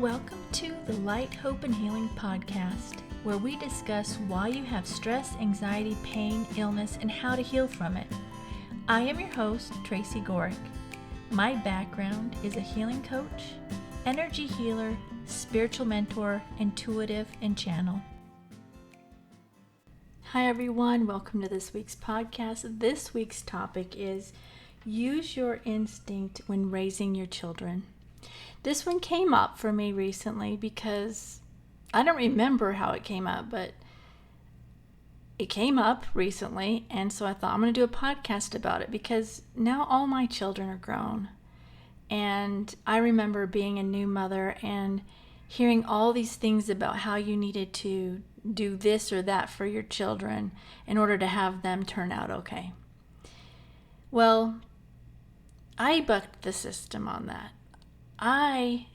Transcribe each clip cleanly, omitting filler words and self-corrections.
Welcome to the Light, Hope, and Healing podcast, where we discuss why you have stress, anxiety, pain, illness, and how to heal from it. I am your host, Tracy Gohrick. My background is a healing coach, energy healer, spiritual mentor, intuitive, and channel. Hi everyone, welcome to this week's podcast. This week's topic is use your instinct when raising your children. This one came up for me recently because I don't remember how it came up, but it came up recently, and so I thought I'm going to do a podcast about it because now all my children are grown. And I remember being a new mother and hearing all these things about how you needed to do this or that for your children in order to have them turn out okay. Well, I bucked the system on that. I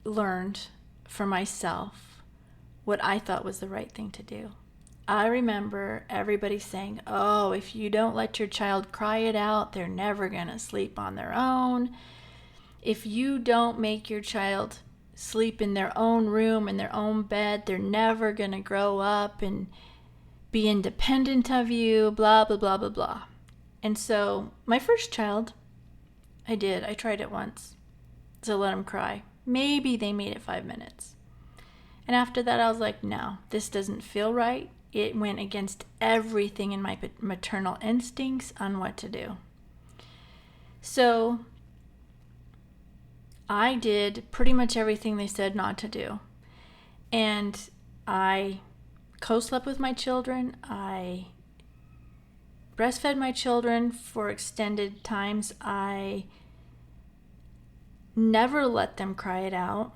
learned for myself what I thought was the right thing to do. I remember everybody saying, oh, if you don't let your child cry it out, they're never going to sleep on their own. If you don't make your child sleep in their own room, in their own bed, they're never going to grow up and be independent of you, blah, blah, blah, blah, blah. And so my first child, I tried it once. So let them cry. Maybe they made it 5 minutes. And after that, I was like, no, this doesn't feel right. It went against everything in my maternal instincts on what to do. So I did pretty much everything they said not to do. And I co-slept with my children. I breastfed my children for extended times. I never let them cry it out.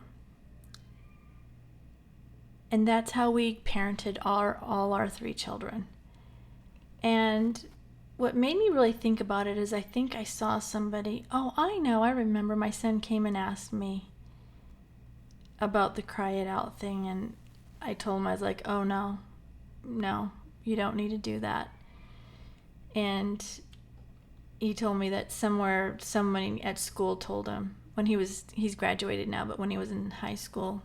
And that's how we parented all our 3 children. And what made me really think about it is I think I saw somebody, I remember my son came and asked me about the cry it out thing. And I told him, I was like, oh no, you don't need to do that. And he told me that somebody at school told him, he's graduated now, but when he was in high school,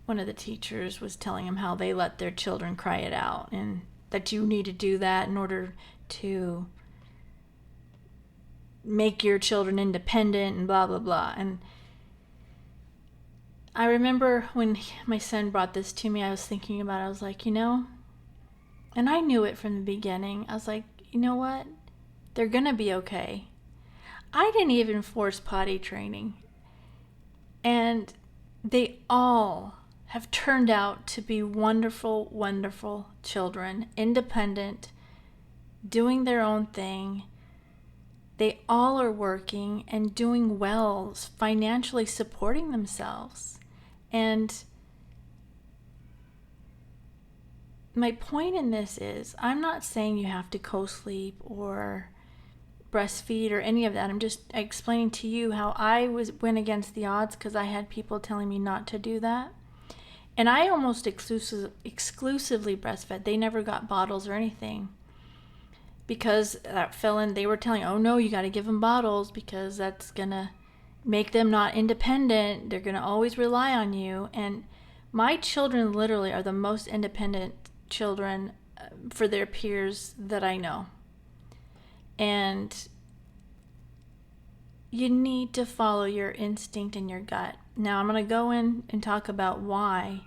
one of the teachers was telling him how they let their children cry it out and that you need to do that in order to make your children independent and blah, blah, blah. And I remember when my son brought this to me, I was thinking about it. I was like, and I knew it from the beginning. I was like, you know what? They're going to be okay. I didn't even force potty training. And they all have turned out to be wonderful, wonderful children, independent, doing their own thing. They all are working and doing well, financially supporting themselves. And my point in this is, I'm not saying you have to co-sleep or breastfeed or any of that. I'm just explaining to you how I went against the odds because I had people telling me not to do that. And I almost exclusively breastfed. They never got bottles or anything because that fell in. They were telling, oh no, you got to give them bottles because that's going to make them not independent. They're going to always rely on you. And my children literally are the most independent children for their peers that I know. And you need to follow your instinct and your gut. Now I'm going to go in and talk about why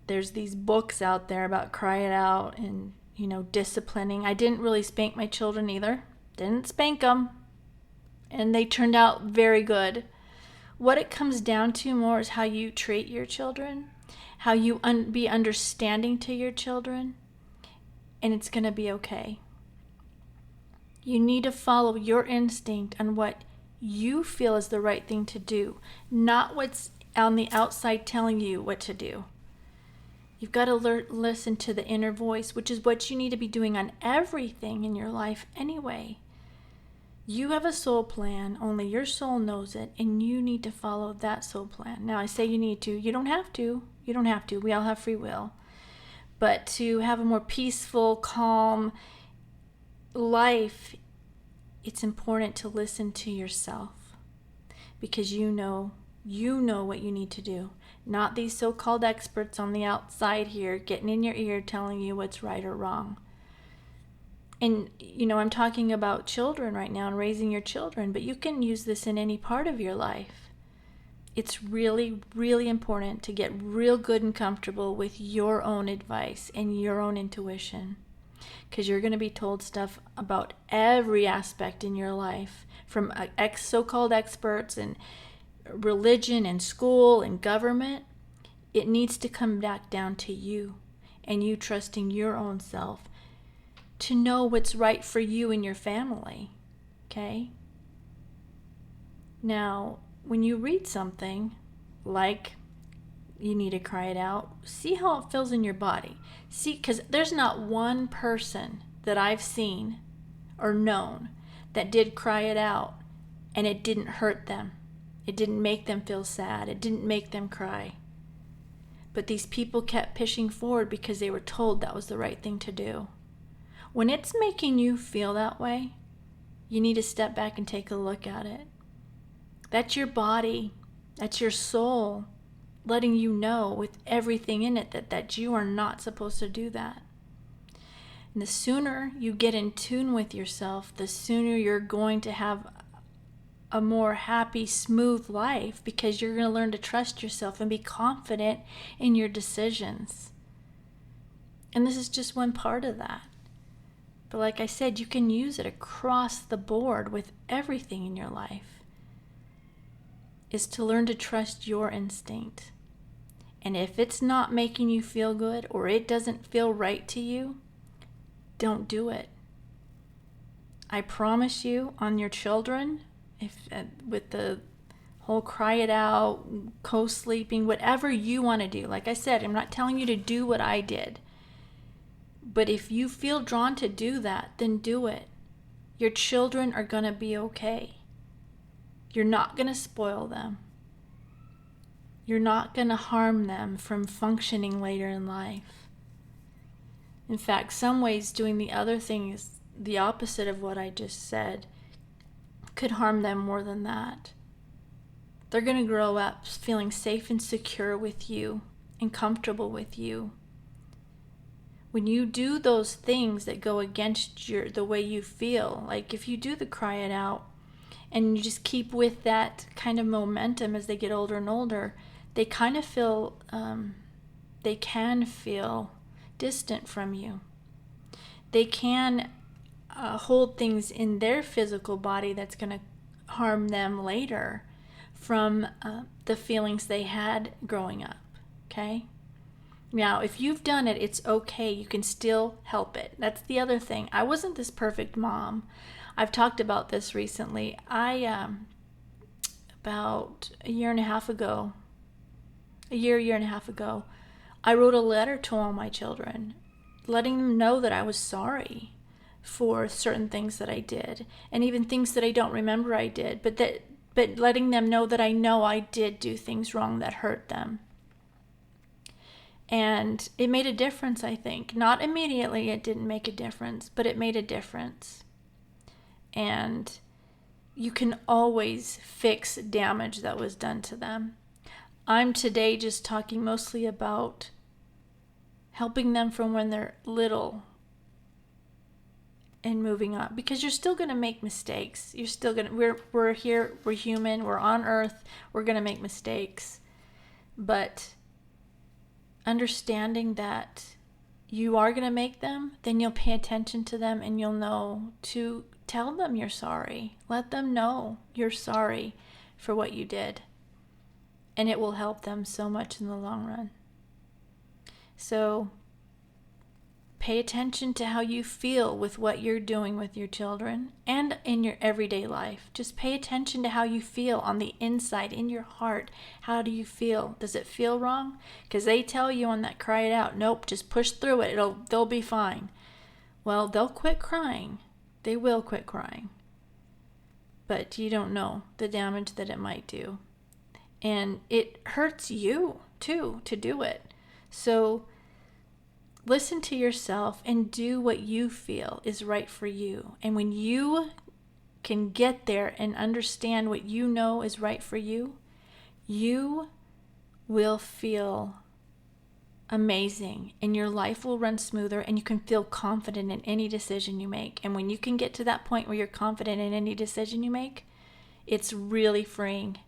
there's these books out there about cry it out and, disciplining. I didn't really spank my children either. Didn't spank them. And they turned out very good. What it comes down to more is how you treat your children, how you be understanding to your children, and it's going to be okay. You need to follow your instinct on what you feel is the right thing to do, not what's on the outside telling you what to do. You've got to listen to the inner voice, which is what you need to be doing on everything in your life anyway. You have a soul plan, only your soul knows it, and you need to follow that soul plan. Now, I say you need to. You don't have to. We all have free will. But to have a more peaceful, calm life, it's important to listen to yourself. because you know what you need to do. Not these so-called experts on the outside here getting in your ear telling you what's right or wrong. And, I'm talking about children right now and raising your children, but you can use this in any part of your life. It's really, really important to get real good and comfortable with your own advice and your own intuition, because you're going to be told stuff about every aspect in your life from so-called experts and religion and school and government. It needs to come back down to you and you trusting your own self to know what's right for you and your family, okay? Now, when you read something like you need to cry it out, see how it feels in your body. See, because there's not one person that I've seen or known that did cry it out and it didn't hurt them. It didn't make them feel sad. It didn't make them cry. But these people kept pushing forward because they were told that was the right thing to do. When it's making you feel that way, you need to step back and take a look at it. That's your body. That's your soul letting you know with everything in it that you are not supposed to do that. And the sooner you get in tune with yourself, the sooner you're going to have a more happy, smooth life, because you're going to learn to trust yourself and be confident in your decisions. And this is just one part of that. But like I said, you can use it across the board with everything in your life. Is to learn to trust your instinct. And if it's not making you feel good or it doesn't feel right to you, don't do it. I promise you, on your children, with the whole cry it out, co-sleeping, whatever you want to do. Like I said, I'm not telling you to do what I did. But if you feel drawn to do that, then do it. Your children are going to be okay. You're not going to spoil them. You're not going to harm them from functioning later in life. In fact, some ways doing the other thing is the opposite of what I just said, could harm them more than that. They're going to grow up feeling safe and secure with you and comfortable with you. When you do those things that go against the way you feel, like if you do the cry it out and you just keep with that kind of momentum as they get older and older, they kind of feel, they can feel distant from you. They can hold things in their physical body that's going to harm them later from the feelings they had growing up, okay? Now, if you've done it, it's okay. You can still help it. That's the other thing. I wasn't this perfect mom. I've talked about this recently. About a year and a half ago, I wrote a letter to all my children, letting them know that I was sorry for certain things that I did, and even things that I don't remember I did, but letting them know that I know I did do things wrong that hurt them. And it made a difference, I think. Not immediately, it didn't make a difference, but it made a difference. And you can always fix damage that was done to them. I'm today just talking mostly about helping them from when they're little and moving on, because you're still going to make mistakes. You're still going to, we're here, we're human, we're on earth, we're going to make mistakes. But understanding that you are going to make them, then you'll pay attention to them and you'll know to tell them you're sorry. Let them know you're sorry for what you did. And it will help them so much in the long run. So pay attention to how you feel with what you're doing with your children and in your everyday life. Just pay attention to how you feel on the inside, in your heart. How do you feel? Does it feel wrong? Because they tell you on that cry it out, nope, just push through it. They'll be fine. Well, they'll quit crying. They will quit crying. But you don't know the damage that it might do. And it hurts you too to do it. So listen to yourself and do what you feel is right for you. And when you can get there and understand what you know is right for you, you will feel amazing and your life will run smoother and you can feel confident in any decision you make. And when you can get to that point where you're confident in any decision you make, it's really freeing.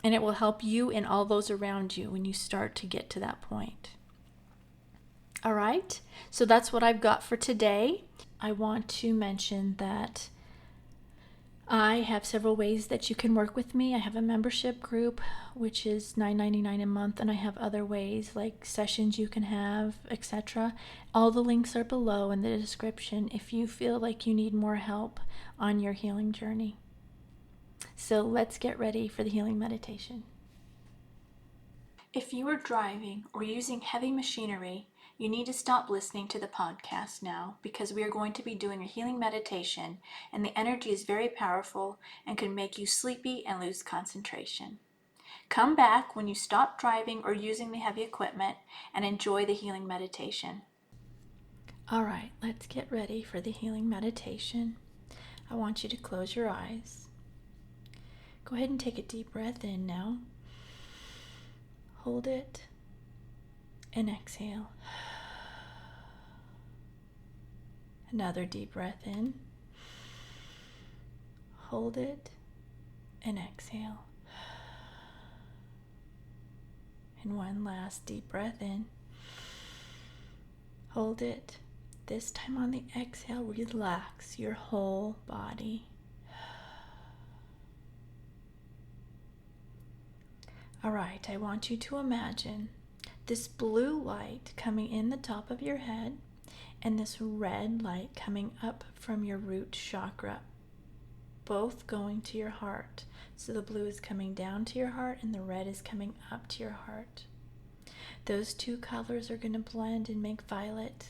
And it will help you and all those around you when you start to get to that point. All right, so that's what I've got for today. I want to mention that I have several ways that you can work with me. I have a membership group, which is $9.99 a month, and I have other ways like sessions you can have, etc. All the links are below in the description if you feel like you need more help on your healing journey. So let's get ready for the healing meditation. If you are driving or using heavy machinery, you need to stop listening to the podcast now because we are going to be doing a healing meditation and the energy is very powerful and can make you sleepy and lose concentration. Come back when you stop driving or using the heavy equipment and enjoy the healing meditation. All right, let's get ready for the healing meditation. I want you to close your eyes. Go ahead and take a deep breath in now. Hold it and exhale. Another deep breath in. Hold it and exhale. And one last deep breath in. Hold it. This time on the exhale, relax your whole body. All right, I want you to imagine this blue light coming in the top of your head and this red light coming up from your root chakra, both going to your heart. So the blue is coming down to your heart and the red is coming up to your heart. Those two colors are going to blend and make violet.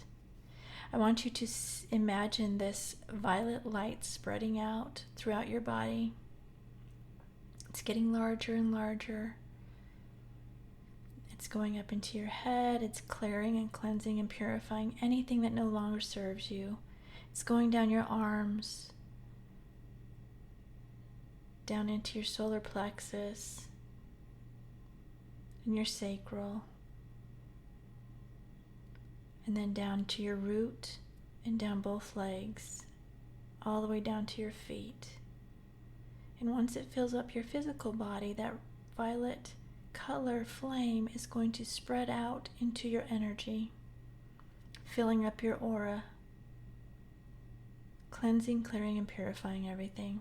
I want you to imagine this violet light spreading out throughout your body. It's getting larger and larger. It's going up into your head. It's clearing and cleansing and purifying anything that no longer serves you. It's going down your arms, down into your solar plexus and your sacral, and then down to your root and down both legs, all the way down to your feet. And once it fills up your physical body, that violet color flame is going to spread out into your energy, filling up your aura, cleansing, clearing, and purifying everything.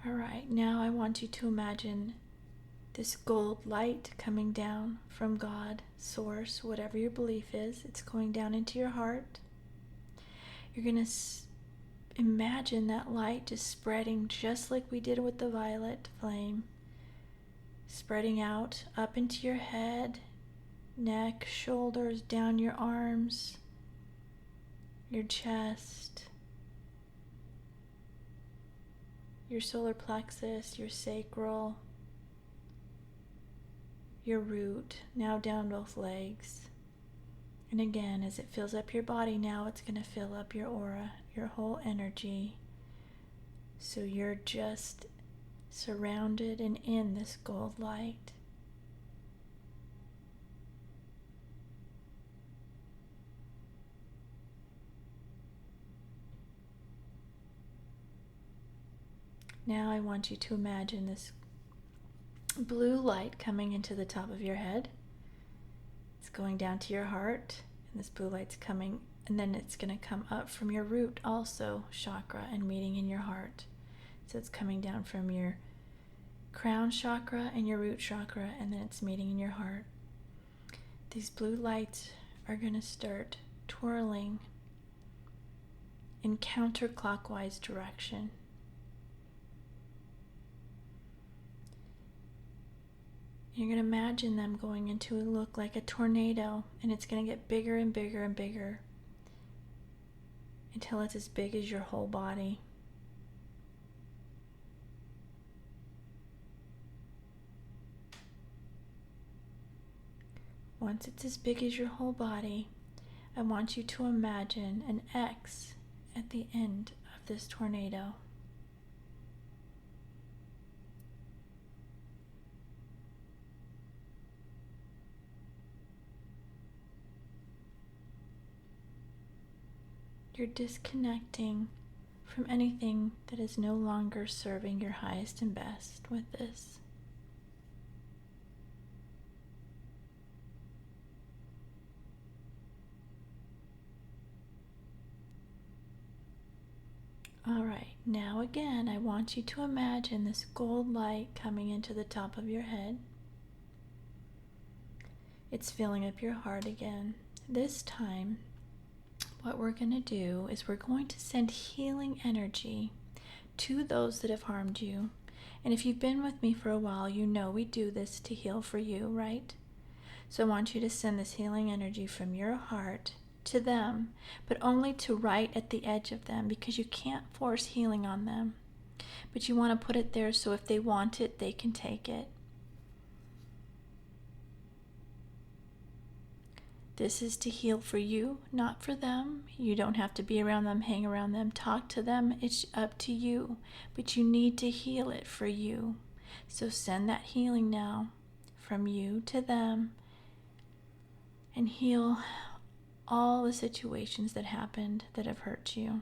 All right, now I want you to imagine this gold light coming down from God, Source, whatever your belief is. It's going down into your heart. You're going to imagine that light just spreading just like we did with the violet flame, spreading out up into your head, neck, shoulders, down your arms, your chest, your solar plexus, your sacral, your root, now down both legs. And again, as it fills up your body, now it's going to fill up your aura, your whole energy. So you're just surrounded and in this gold light. Now I want you to imagine this blue light coming into the top of your head. It's going down to your heart, and this blue light's coming, and then it's going to come up from your root also, chakra, and meeting in your heart. So it's coming down from your crown chakra and your root chakra, and then it's meeting in your heart. These blue lights are going to start twirling in counterclockwise direction. You're going to imagine them going into a look like a tornado, and it's going to get bigger and bigger and bigger until it's as big as your whole body. Once it's as big as your whole body, I want you to imagine an X at the end of this tornado. You're disconnecting from anything that is no longer serving your highest and best with this. All right, now again, I want you to imagine this gold light coming into the top of your head. It's filling up your heart again. This time, what we're going to do is we're going to send healing energy to those that have harmed you. And if you've been with me for a while, you know we do this to heal for you, right? So I want you to send this healing energy from your heart to them, but only to right at the edge of them, because you can't force healing on them. But you want to put it there so if they want it, they can take it. This is to heal for you, not for them. You don't have to be around them, hang around them, talk to them. It's up to you. But you need to heal it for you. So send that healing now from you to them and heal all the situations that happened that have hurt you.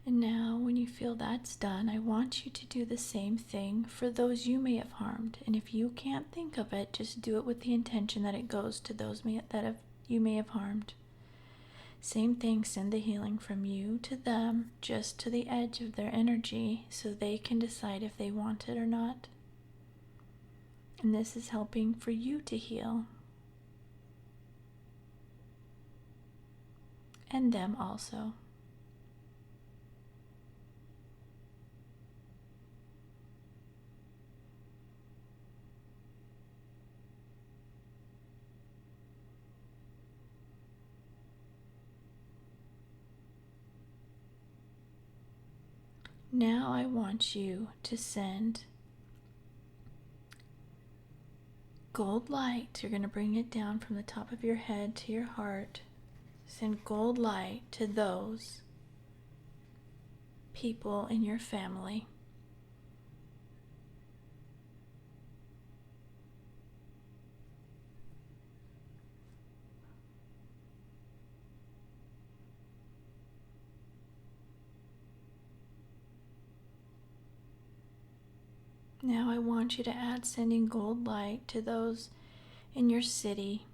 And now, when you feel that's done, I want you to do the same thing for those you may have harmed. And if you can't think of it, just do it with the intention that it goes to those you may have harmed. Same thing, send the healing from you to them, just to the edge of their energy, so they can decide if they want it or not. And this is helping for you to heal. And them also. Now I want you to send gold light. You're going to bring it down from the top of your head to your heart. Send gold light to those people in your family. Now I want you to add sending gold light to those in your city.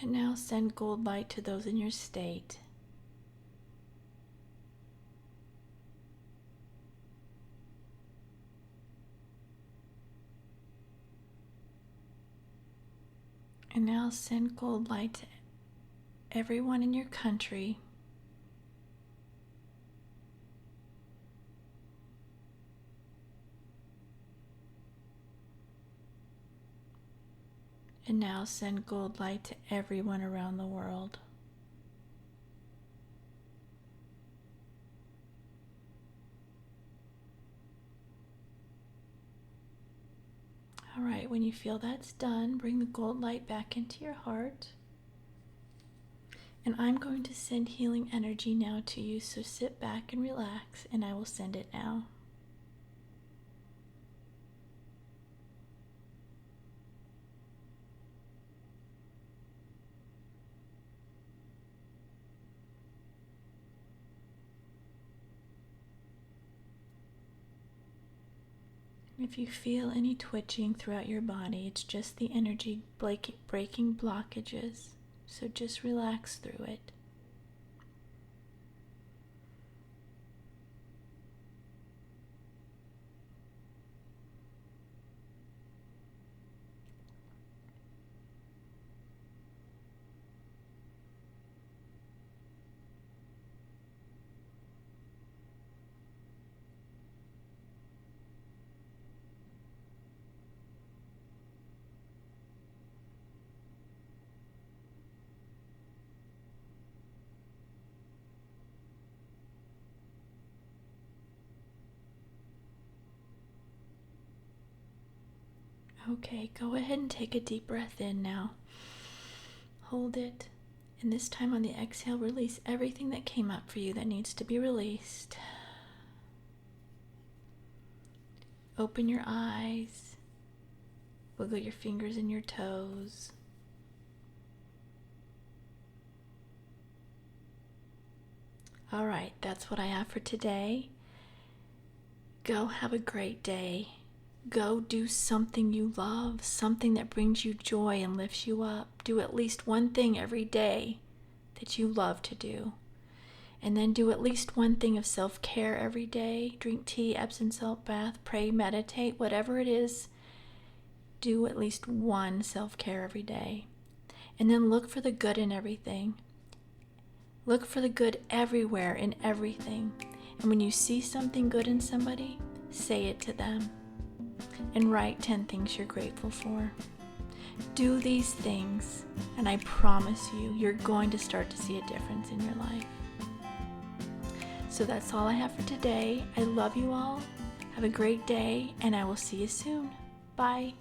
And now send gold light to those in your state. And now send gold light to everyone in your country. And now send gold light to everyone around the world. All right, when you feel that's done, bring the gold light back into your heart. And I'm going to send healing energy now to you, so sit back and relax, and I will send it now. If you feel any twitching throughout your body, it's just the energy breaking blockages. So just relax through it. Okay, go ahead and take a deep breath in now. Hold it. And this time on the exhale, release everything that came up for you that needs to be released. Open your eyes. Wiggle your fingers and your toes. All right, that's what I have for today. Go have a great day. Go do something you love, something that brings you joy and lifts you up. Do at least one thing every day that you love to do. And then do at least one thing of self-care every day. Drink tea, Epsom salt bath, pray, meditate, whatever it is. Do at least one self-care every day. And then look for the good in everything. Look for the good everywhere in everything. And when you see something good in somebody, say it to them. And write 10 things you're grateful for. Do these things, and I promise you, you're going to start to see a difference in your life. So that's all I have for today. I love you all. Have a great day, and I will see you soon. Bye.